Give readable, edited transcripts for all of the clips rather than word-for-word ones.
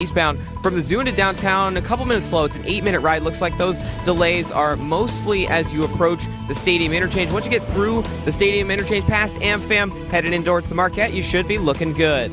Eastbound from the zoo into downtown, a couple minutes slow. It's an 8-minute ride. Looks like those delays are mostly as you approach the stadium interchange. Once you get through the stadium interchange past AmFam, headed indoors to the Marquette, you should be looking good.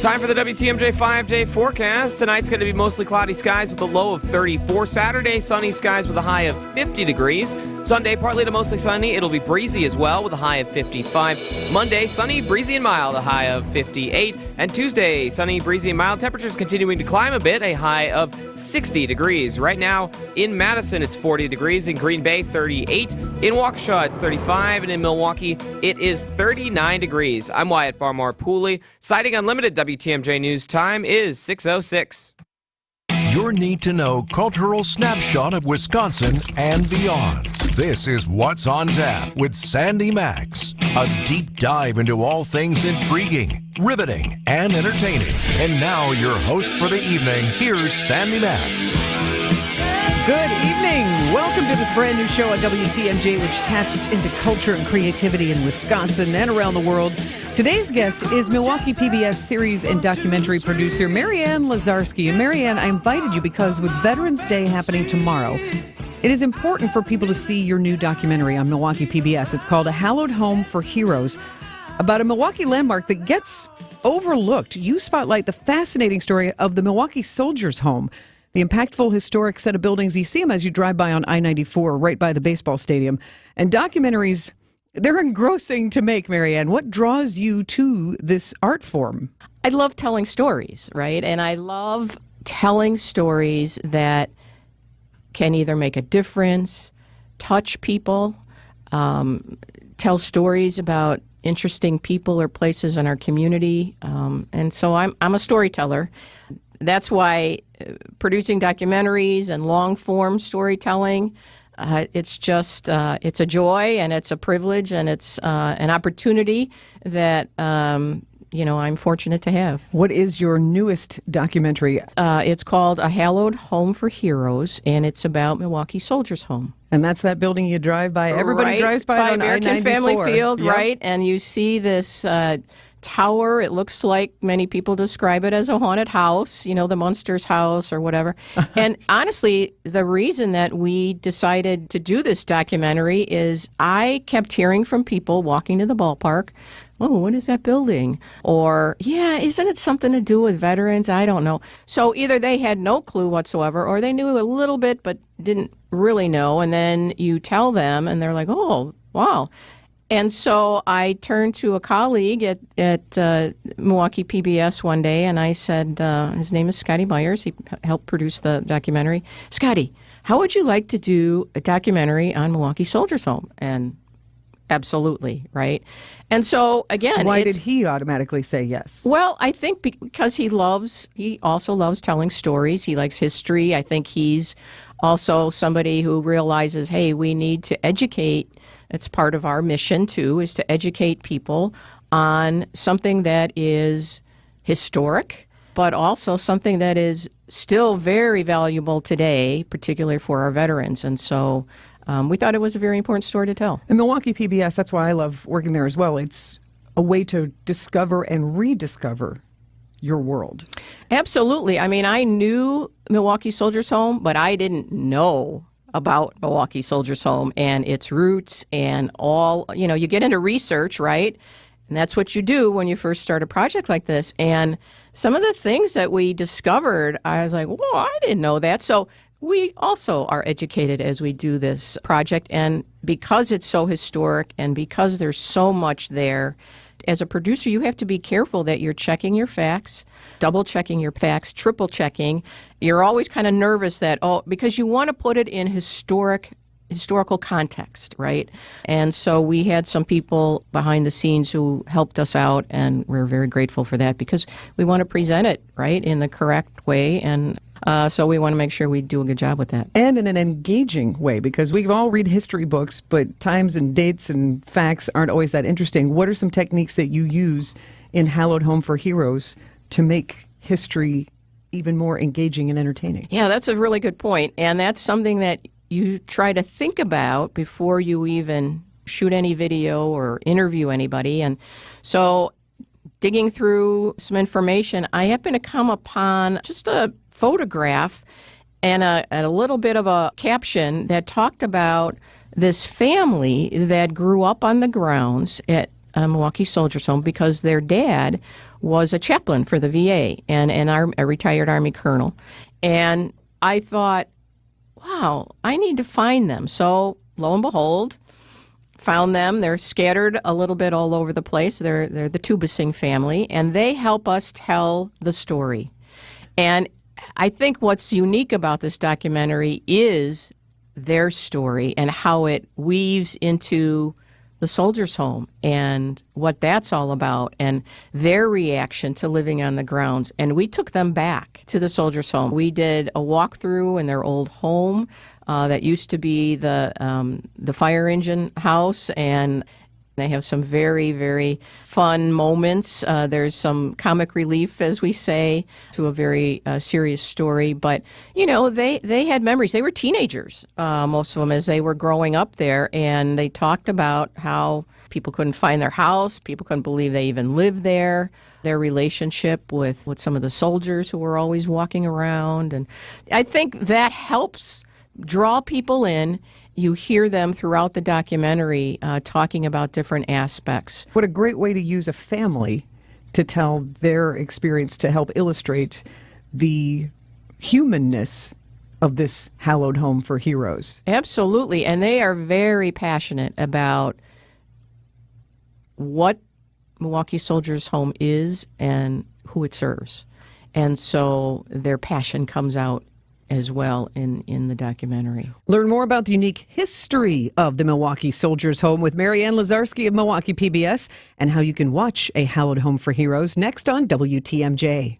Time for the WTMJ 5-day forecast. Tonight's going to be mostly cloudy skies with a low of 34. Saturday, sunny skies with a high of 50 degrees. Sunday, partly to mostly sunny. It'll be breezy as well with a high of 55. Monday, sunny, breezy and mild, a high of 58. And Tuesday, sunny, breezy and mild. Temperatures continuing to climb a bit, a high of 60 degrees. Right now in Madison, it's 40 degrees. In Green Bay, 38. In Waukesha, it's 35. And in Milwaukee, it is 39 degrees. I'm Wyatt Barmore-Pooley. Sighting Unlimited WTMJ News time is 6:06. Your need-to-know cultural snapshot of Wisconsin and beyond. This is What's on Tap with Sandy Maxx. A deep dive into all things intriguing, riveting, and entertaining. And now your host for the evening, here's Sandy Maxx. Good evening. Welcome to this brand new show on WTMJ, which taps into culture and creativity in Wisconsin and around the world. Today's guest is Milwaukee PBS series and documentary producer Marianne Lazarski. And Marianne, I invited you because with Veterans Day happening tomorrow, it is important for people to see your new documentary on Milwaukee PBS. It's called A Hallowed Home for Heroes, about a Milwaukee landmark that gets overlooked. You spotlight the fascinating story of the Milwaukee Soldiers' Home, the impactful historic set of buildings. You see them as you drive by on I-94 right by the baseball stadium. And documentaries, they're engrossing to make, Marianne. What draws you to this art form? I love telling stories, right? And I love telling stories that can either make a difference, touch people, tell stories about interesting people or places in our community. And so I'm a storyteller. That's why producing documentaries and long-form storytelling, it's just, it's a joy and it's a privilege and it's an opportunity that, I'm fortunate to have. What is your newest documentary? It's called A Hallowed Home for Heroes, and it's about Milwaukee Soldiers' Home. And that's that building you drive by. Everybody drives by on American I-94. Family Field, Yep. right? And you see this tower. It looks like many people describe it as a haunted house, the Munsters house or whatever. And honestly, the reason that we decided to do this documentary is I kept hearing from people walking to the ballpark, oh, what is that building? Or, yeah, isn't it something to do with veterans? I don't know. So either they had no clue whatsoever or they knew a little bit but didn't really know. And then you tell them and they're like, oh, wow. And so I turned to a colleague at Milwaukee PBS one day, and I said, his name is Scotty Myers. He helped produce the documentary. Scotty, how would you like to do a documentary on Milwaukee Soldiers' Home? And absolutely, right? And so, again... Why did he automatically say yes? Well, I think because he also loves telling stories. He likes history. I think he's also somebody who realizes, hey, we need to educate. It's part of our mission, too, is to educate people on something that is historic, but also something that is still very valuable today, particularly for our veterans. And so we thought it was a very important story to tell. And Milwaukee PBS, that's why I love working there as well. It's a way to discover and rediscover your world. Absolutely. I mean, I knew Milwaukee Soldiers' Home, but I didn't know about Milwaukee Soldiers' Home and its roots and all, you get into research, right? And that's what you do when you first start a project like this. And some of the things that we discovered, I was like, whoa, I didn't know that. So we also are educated as we do this project. And because it's so historic and because there's so much there, as a producer, you have to be careful that you're checking your facts, double-checking your facts, triple-checking. You're always kind of nervous that, because you want to put it in historical context, right? And so we had some people behind the scenes who helped us out, and we're very grateful for that because we want to present it, right, in the correct way. And so we want to make sure we do a good job with that. And in an engaging way, because we all read history books, but times and dates and facts aren't always that interesting. What are some techniques that you use in Hallowed Home for Heroes to make history even more engaging and entertaining? Yeah, that's a really good point. And that's something that you try to think about before you even shoot any video or interview anybody. And so digging through some information, I happened to come upon just a photograph and a little bit of a caption that talked about this family that grew up on the grounds at Milwaukee Soldiers Home because their dad was a chaplain for the VA and a retired Army colonel. And I thought, wow, I need to find them. So lo and behold, found them. They're scattered a little bit all over the place. They're the Tubasing family, and they help us tell the story. And I think what's unique about this documentary is their story and how it weaves into the Soldiers Home and what that's all about and their reaction to living on the grounds. And we took them back to the Soldiers Home. We did a walkthrough in their old home that used to be the fire engine house, and they have some very, very fun moments. There's some comic relief, as we say, to a very serious story. But, you know, they had memories. They were teenagers, most of them, as they were growing up there. And they talked about how people couldn't find their house. People couldn't believe they even lived there. Their relationship with some of the soldiers who were always walking around. And I think that helps draw people in. You hear them throughout the documentary talking about different aspects. What a great way to use a family to tell their experience to help illustrate the humanness of this hallowed home for heroes. Absolutely. And they are very passionate about what Milwaukee Soldiers Home is and who it serves. And so their passion comes out as well in the documentary. Learn more about the unique history of the Milwaukee Soldiers Home with Mary Ann Lazarski of Milwaukee PBS and how you can watch A Hallowed Home for Heroes next on WTMJ.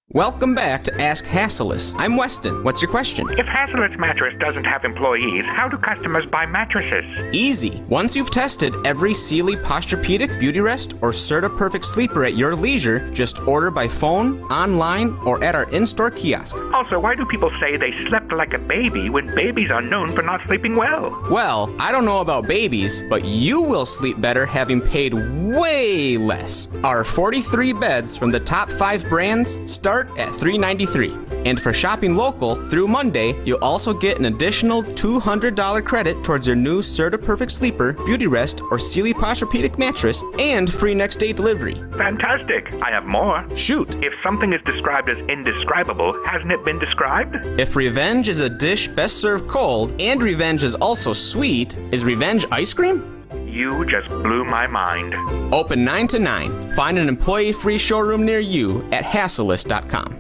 Welcome back to Ask Hasselus. I'm Weston. What's your question? If Hasselus Mattress doesn't have employees, how do customers buy mattresses? Easy. Once you've tested every Sealy Posturepedic, Beauty Rest, or Serta Perfect Sleeper at your leisure, just order by phone, online, or at our in-store kiosk. Also, why do people say they slept like a baby when babies are known for not sleeping well? Well, I don't know about babies, but you will sleep better having paid way less. Our 43 beds from the top 5 brands start at $393. And for shopping local, through Monday, you'll also get an additional $200 credit towards your new Serta Perfect Sleeper, Beauty Rest, or Sealy Posturepedic mattress, and free next day delivery. Fantastic. I have more. Shoot. If something is described as indescribable, hasn't it been described? If revenge is a dish best served cold, and revenge is also sweet, is revenge ice cream? You just blew my mind. Open 9 to 9. Find an employee-free showroom near you at Hasselus.com.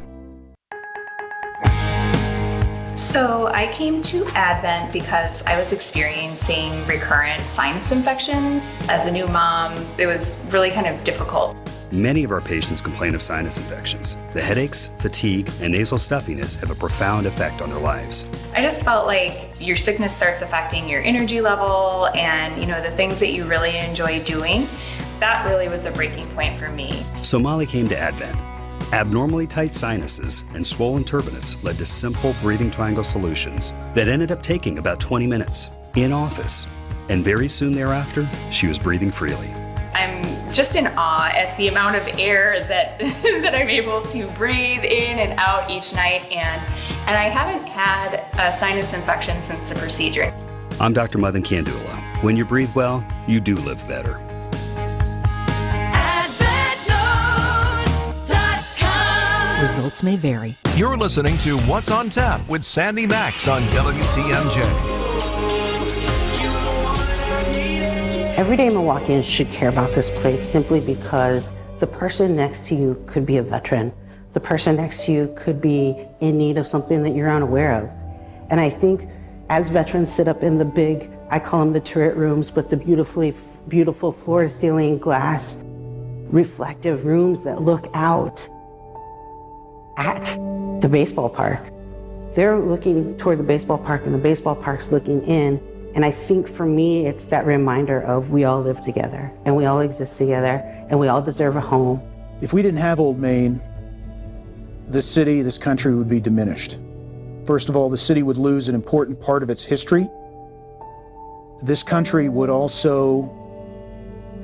So I came to Advent because I was experiencing recurrent sinus infections. As a new mom, it was really kind of difficult. Many of our patients complain of sinus infections. The headaches, fatigue, and nasal stuffiness have a profound effect on their lives. I just felt like your sickness starts affecting your energy level and, the things that you really enjoy doing. That really was a breaking point for me. So Molly came to Advent. Abnormally tight sinuses and swollen turbinates led to simple breathing triangle solutions that ended up taking about 20 minutes in office. And very soon thereafter, she was breathing freely. I'm just in awe at the amount of air that that I'm able to breathe in and out each night, and I haven't had a sinus infection since the procedure. I'm Dr. Madan Kandula. When you breathe well, you do live better. Results may vary. You're listening to What's on Tap with Sandy Maxx on WTMJ. Everyday Milwaukeeans should care about this place simply because the person next to you could be a veteran. The person next to you could be in need of something that you're unaware of. And I think as veterans sit up in the big, I call them the turret rooms, but the beautiful floor-to-ceiling glass, reflective rooms that look out at the baseball park. They're looking toward the baseball park and the baseball park's looking in. And I think for me, it's that reminder of we all live together and we all exist together and we all deserve a home. If we didn't have Old Main, this city, this country would be diminished. First of all, the city would lose an important part of its history. this country would also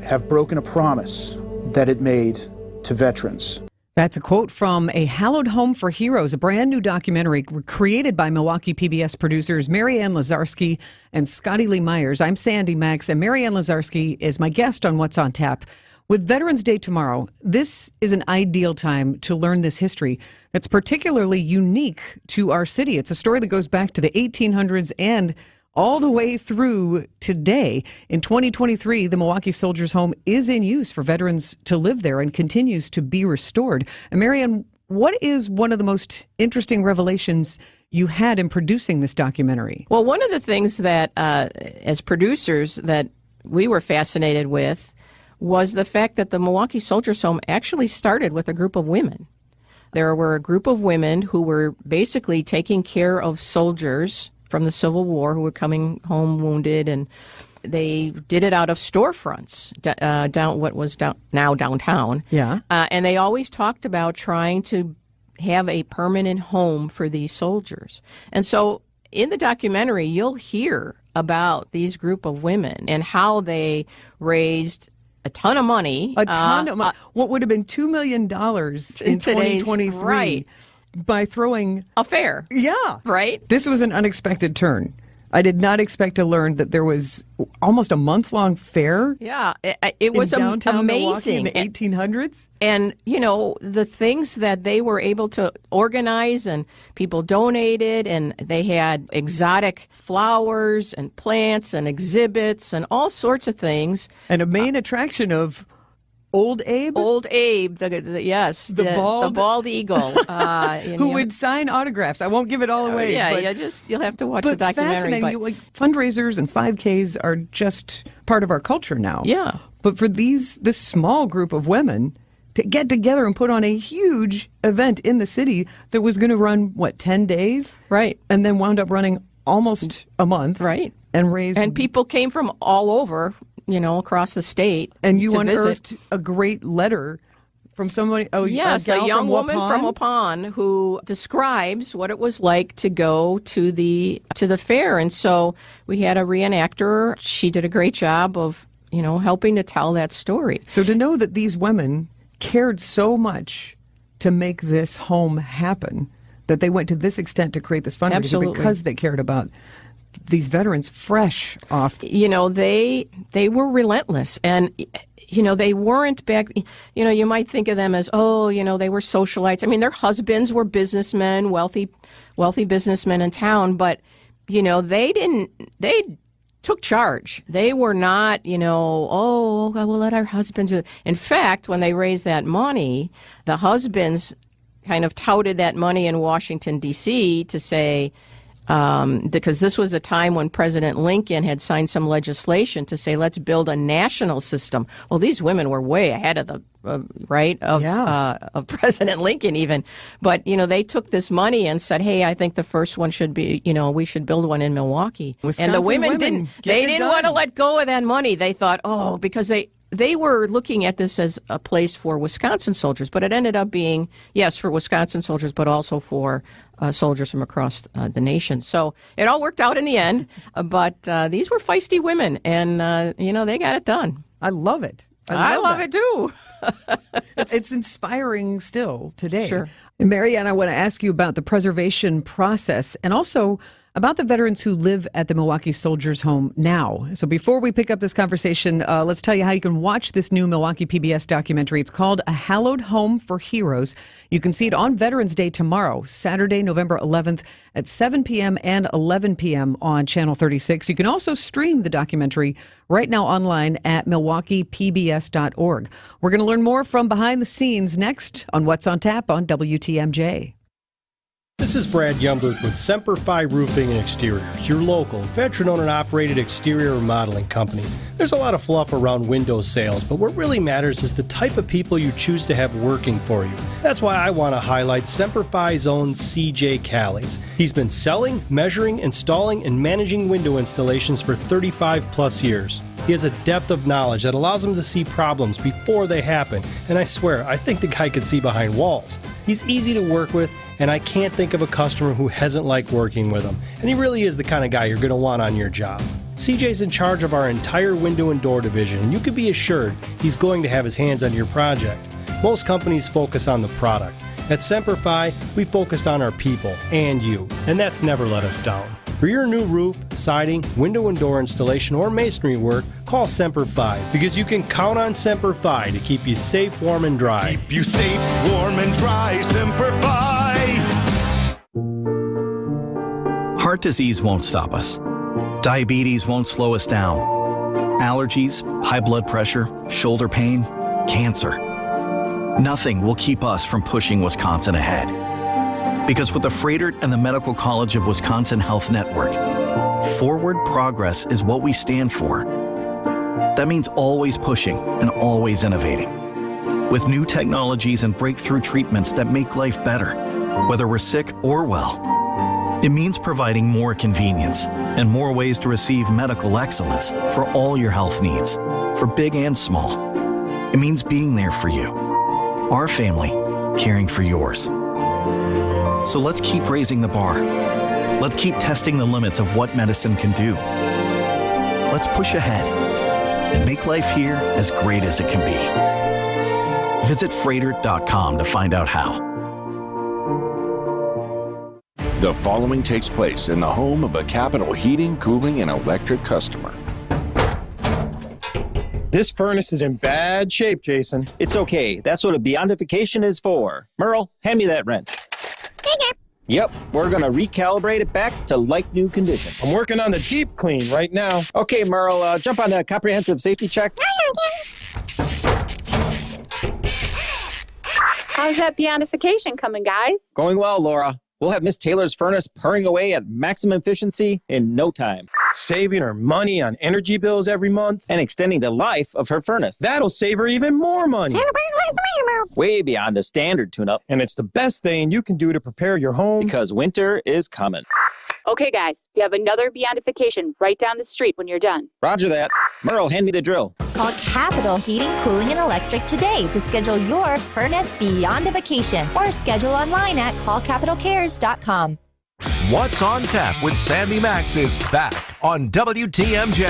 have broken a promise that it made to veterans. That's a quote from A Hallowed Home for Heroes, a brand new documentary created by Milwaukee PBS producers Marianne Lazarski and Scotty Lee Myers. I'm Sandy Maxx, and Marianne Lazarski is my guest on What's on Tap. With Veterans Day tomorrow, this is an ideal time to learn this history that's particularly unique to our city. It's a story that goes back to the 1800s and all the way through today. In 2023, the Milwaukee Soldiers Home is in use for veterans to live there and continues to be restored. And Marianne, what is one of the most interesting revelations you had in producing this documentary? Well, one of the things that, as producers, that we were fascinated with was the fact that the Milwaukee Soldiers Home actually started with a group of women. There were a group of women who were basically taking care of soldiers from the Civil War who were coming home wounded, and they did it out of storefronts down what was now downtown. Yeah. And they always talked about trying to have a permanent home for these soldiers. And so in the documentary, you'll hear about these group of women and how they raised a ton of money. A ton of money. What would have been $2 million in 2023 right, by throwing a fair. Yeah. Right? This was an unexpected turn. I did not expect to learn that there was almost a month-long fair. Yeah, it was in downtown amazing. Milwaukee in the 1800s. And, you know, the things that they were able to organize, and people donated, and they had exotic flowers and plants and exhibits and all sorts of things. And a main attraction of Old Abe? Old Abe, yes. The bald eagle. Who would sign autographs. I won't give it all away. Yeah, you'll have to watch the documentary. Fascinating. Like, fundraisers and 5Ks are just part of our culture now. Yeah. But for this small group of women to get together and put on a huge event in the city that was going to run, 10 days? Right. And then wound up running almost a month. Right. And raised... And people came from all over, across the state. And you to unearthed visit. a great letter from somebody. Oh, yes, a young woman Waupun? from Waupun who describes what it was like to go to the fair. And so we had a reenactor. She did a great job of, helping to tell that story. So to know that these women cared so much to make this home happen, that they went to this extent to create this fundraiser. Absolutely. Because they cared about these veterans fresh off. They were relentless, and they weren't back. You might think of them as, they were socialites. I mean, their husbands were businessmen, wealthy businessmen in town, but they took charge. They were not, we'll let our husbands do it. In fact, when they raised that money, the husbands kind of touted that money in Washington, D.C. to say, because this was a time when President Lincoln had signed some legislation to say, let's build a national system. Well, these women were way ahead of the of President Lincoln even. But, they took this money and said, hey, I think the first one should be, we should build one in Milwaukee. Wisconsin and the women didn't want to let go of that money. They thought, because they were looking at this as a place for Wisconsin soldiers, but it ended up being, yes, for Wisconsin soldiers, but also for soldiers from across the nation. So it all worked out in the end, but these were feisty women, and, they got it done. I love it. I love it, too. It's inspiring still today. Sure. And Marianne, I want to ask you about the preservation process and also about the veterans who live at the Milwaukee Soldiers Home now. So before we pick up this conversation, let's tell you how you can watch this new Milwaukee PBS documentary. It's called A Hallowed Home for Heroes. You can see it on Veterans Day tomorrow, Saturday, November 11th at 7 p.m. and 11 p.m. on Channel 36. You can also stream the documentary right now online at MilwaukeePBS.org. We're going to learn more from behind the scenes next on What's on Tap on WTMJ. This is Brad Yumbert with Semper Fi Roofing and Exteriors, your local, veteran-owned and operated exterior remodeling company. There's a lot of fluff around window sales, but what really matters is the type of people you choose to have working for you. That's why I want to highlight Semper Fi's own CJ Callies. He's been selling, measuring, installing, and managing window installations for 35 plus years. He has a depth of knowledge that allows him to see problems before they happen, and I swear, I think the guy can see behind walls. He's easy to work with, and I can't think of a customer who hasn't liked working with him. And he really is the kind of guy you're going to want on your job. CJ's in charge of our entire window and door division, and you can be assured he's going to have his hands on your project. Most companies focus on the product. At Semper Fi, we focus on our people and you, and that's never let us down. For your new roof, siding, window and door installation, or masonry work, call Semper Fi, because you can count on Semper Fi to keep you safe, warm, and dry. Keep you safe, warm, and dry. Semper Fi. Heart disease won't stop us. Diabetes won't slow us down. Allergies, high blood pressure, shoulder pain, cancer. Nothing will keep us from pushing Wisconsin ahead. Because with the Freighter and the Medical College of Wisconsin Health Network, forward progress is what we stand for. That means always pushing and always innovating. With new technologies and breakthrough treatments that make life better, whether we're sick or well. It means providing more convenience and more ways to receive medical excellence for all your health needs, for big and small. It means being there for you, our family, caring for yours. So let's keep raising the bar. Let's keep testing the limits of what medicine can do. Let's push ahead and make life here as great as it can be. Visit Freighter.com to find out how. The following takes place in the home of a Capital Heating, Cooling, and Electric customer. This furnace is in bad shape, Jason. It's okay. That's what a beyondification is for. Merle, hand me that wrench. Yep, we're going to recalibrate it back to like-new condition. I'm working on the deep clean right now. Okay, Merle, jump on the comprehensive safety check. How's that beyondification coming, guys? Going well, Laura. We'll have Miss Taylor's furnace purring away at maximum efficiency in no time. Saving her money on energy bills every month. And extending the life of her furnace. That'll save her even more money. Way beyond a standard tune-up. And it's the best thing you can do to prepare your home. Because winter is coming. Okay, guys, we have another beyondification right down the street when you're done. Roger that. Merle, hand me the drill. Call Capital Heating, Cooling, and Electric today to schedule your furnace beyondification or schedule online at callcapitalcares.com. What's on Tap with Sandy Maxx is back on WTMJ.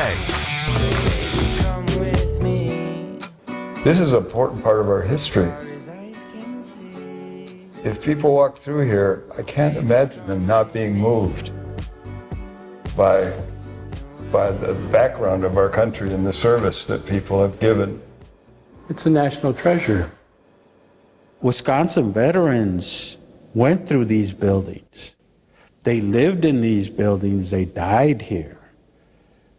This is an important part of our history. If people walk through here, I can't imagine them not being moved by the background of our country and the service that people have given. It's a national treasure. Wisconsin veterans went through these buildings. They lived in these buildings. They died here.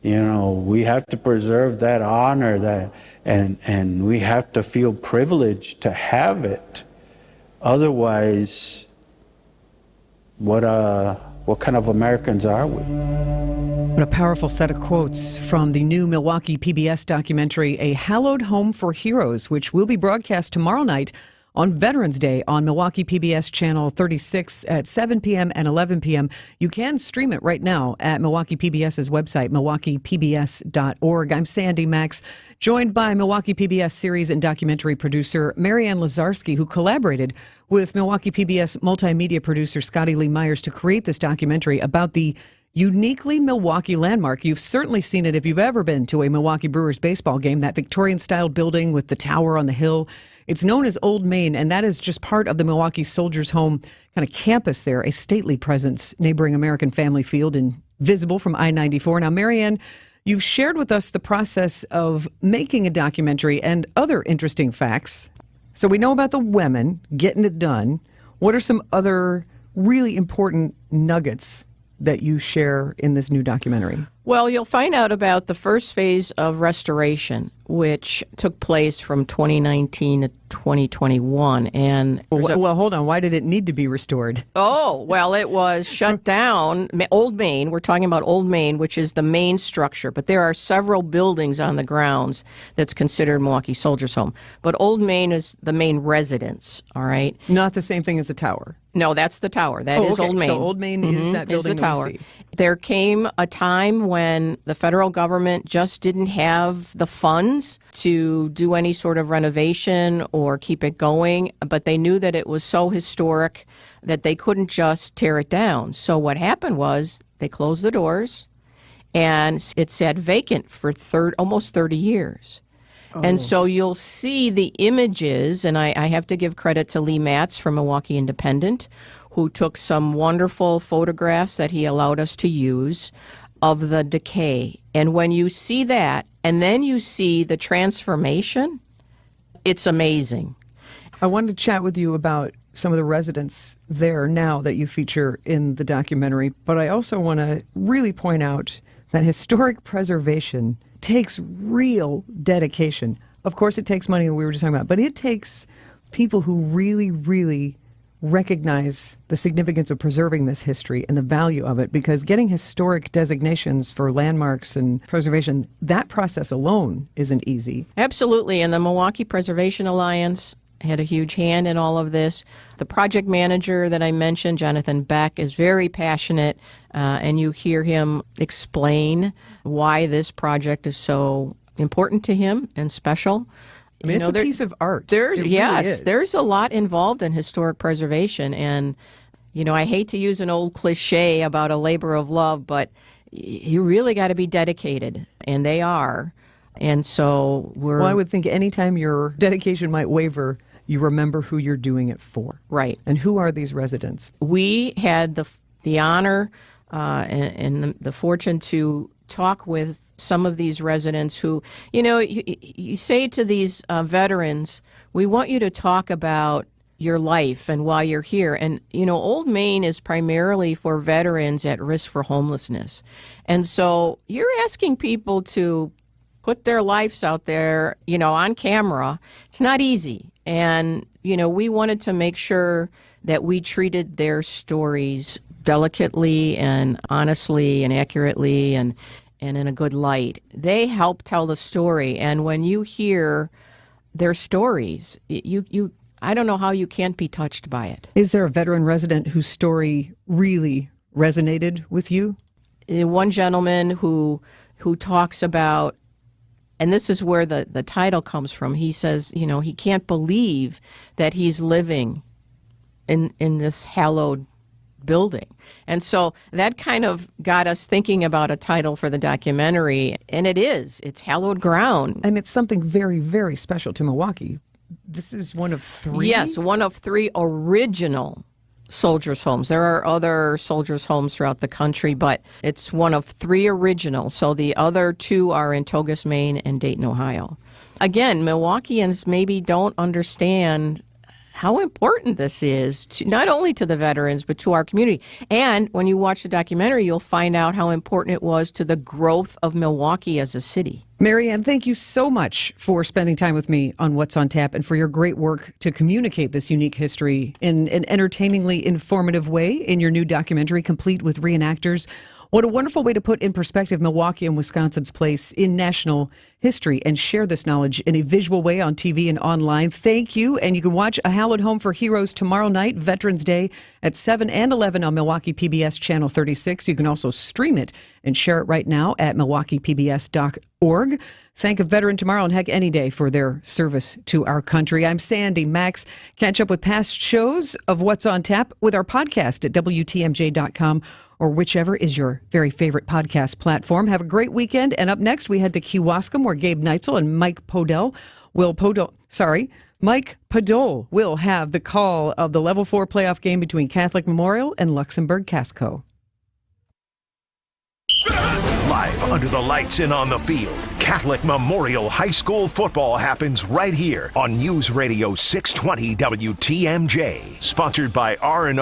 You know, we have to preserve that honor, and we have to feel privileged to have it. Otherwise, what kind of Americans are we? What a powerful set of quotes from the new Milwaukee PBS documentary, A Hallowed Home for Heroes, which will be broadcast tomorrow night on Veterans Day on Milwaukee PBS Channel 36 at 7 p.m. and 11 p.m. You can stream it right now at Milwaukee PBS's website, milwaukeepbs.org. I'm Sandy Maxx, joined by Milwaukee PBS series and documentary producer Marianne Lazarski, who collaborated with Milwaukee PBS multimedia producer Scotty Lee Myers to create this documentary about the uniquely Milwaukee landmark. You've certainly seen it if you've ever been to a Milwaukee Brewers baseball game, that Victorian-style building with the tower on the hill. It's known as Old Main, and that is just part of the Milwaukee Soldiers Home kind of campus there, a stately presence neighboring American Family Field and visible from I-94. Now, Marianne, you've shared with us the process of making a documentary and other interesting facts. So we know about the women getting it done. What are some other really important nuggets that you share in this new documentary? Well, you'll find out about the first phase of restoration, which took place from 2019 to 2021. And well, hold on. Why did it need to be restored? Oh, well, it was shut down. Old Main, we're talking about Old Main, which is the main structure. But there are several buildings on the grounds that's considered Milwaukee Soldiers Home. But Old Main is the main residence, all right? Not the same thing as the tower. No, that's the tower. That is okay. Old Main. So Old Main is that building. Is the tower. There came a time when the federal government just didn't have the funds to do any sort of renovation or keep it going, but they knew that it was so historic that they couldn't just tear it down. So what happened was they closed the doors and it sat vacant for almost 30 years. And so you'll see the images, and I have to give credit to Lee Matz from Milwaukee Independent, who took some wonderful photographs that he allowed us to use of the decay. And when you see that, and then you see the transformation, it's amazing. I wanted to chat with you about some of the residents there now that you feature in the documentary, but I also want to really point out that historic preservation takes real dedication. Of course, it takes money, we were just talking about, but it takes people who really, really recognize the significance of preserving this history and the value of it, because getting historic designations for landmarks and preservation, that process alone isn't easy. Absolutely, and the Milwaukee Preservation Alliance had a huge hand in all of this. The project manager that I mentioned, Jonathan Beck, is very passionate, and you hear him explain why this project is so important to him and special. I mean, it's a piece of art. There's is. There's a lot involved in historic preservation, and I hate to use an old cliche about a labor of love, but you really got to be dedicated, and they are. And so Well, I would think anytime your dedication might waver, you remember who you're doing it for. Right. And who are these residents? We had the honor and the fortune to talk with some of these residents who, you say to these veterans, we want you to talk about your life and why you're here. And, Old Main is primarily for veterans at risk for homelessness. And so you're asking people to put their lives out there, on camera. It's not easy. And, we wanted to make sure that we treated their stories delicately and honestly and accurately and in a good light. They help tell the story. And when you hear their stories, I don't know how you can't be touched by it. Is there a veteran resident whose story really resonated with you? One gentleman who talks about, and this is where the title comes from, he says, he can't believe that he's living in this hallowed building. And so that kind of got us thinking about a title for the documentary, and it's hallowed ground. And it's something very, very special to Milwaukee. This is one of three? Yes, one of three original soldiers' homes. There are other soldiers' homes throughout the country, but it's one of three original. So the other two are in Togus, Maine and Dayton, Ohio. Again, Milwaukeeans maybe don't understand how important this is, not only to the veterans, but to our community. And when you watch the documentary, you'll find out how important it was to the growth of Milwaukee as a city. Mary Ann, thank you so much for spending time with me on What's on Tap and for your great work to communicate this unique history in an entertainingly informative way in your new documentary, complete with reenactors. What a wonderful way to put in perspective Milwaukee and Wisconsin's place in national history and share this knowledge in a visual way on TV and online. Thank you. And you can watch A Hallowed Home for Heroes tomorrow night, Veterans Day, at 7 and 11 on Milwaukee PBS Channel 36. You can also stream it and share it right now at milwaukeepbs.org. Thank a veteran tomorrow and heck any day for their service to our country. I'm Sandy Maxx. Catch up with past shows of What's on Tap with our podcast at WTMJ.com or whichever is your very favorite podcast platform. Have a great weekend. And up next, we head to Kewaskum, where Gabe Neitzel and Mike Podol will have the call of the Level 4 playoff game between Catholic Memorial and Luxembourg Casco. Live under the lights and on the field, Catholic Memorial High School football happens right here on News Radio 620 WTMJ. Sponsored by R&R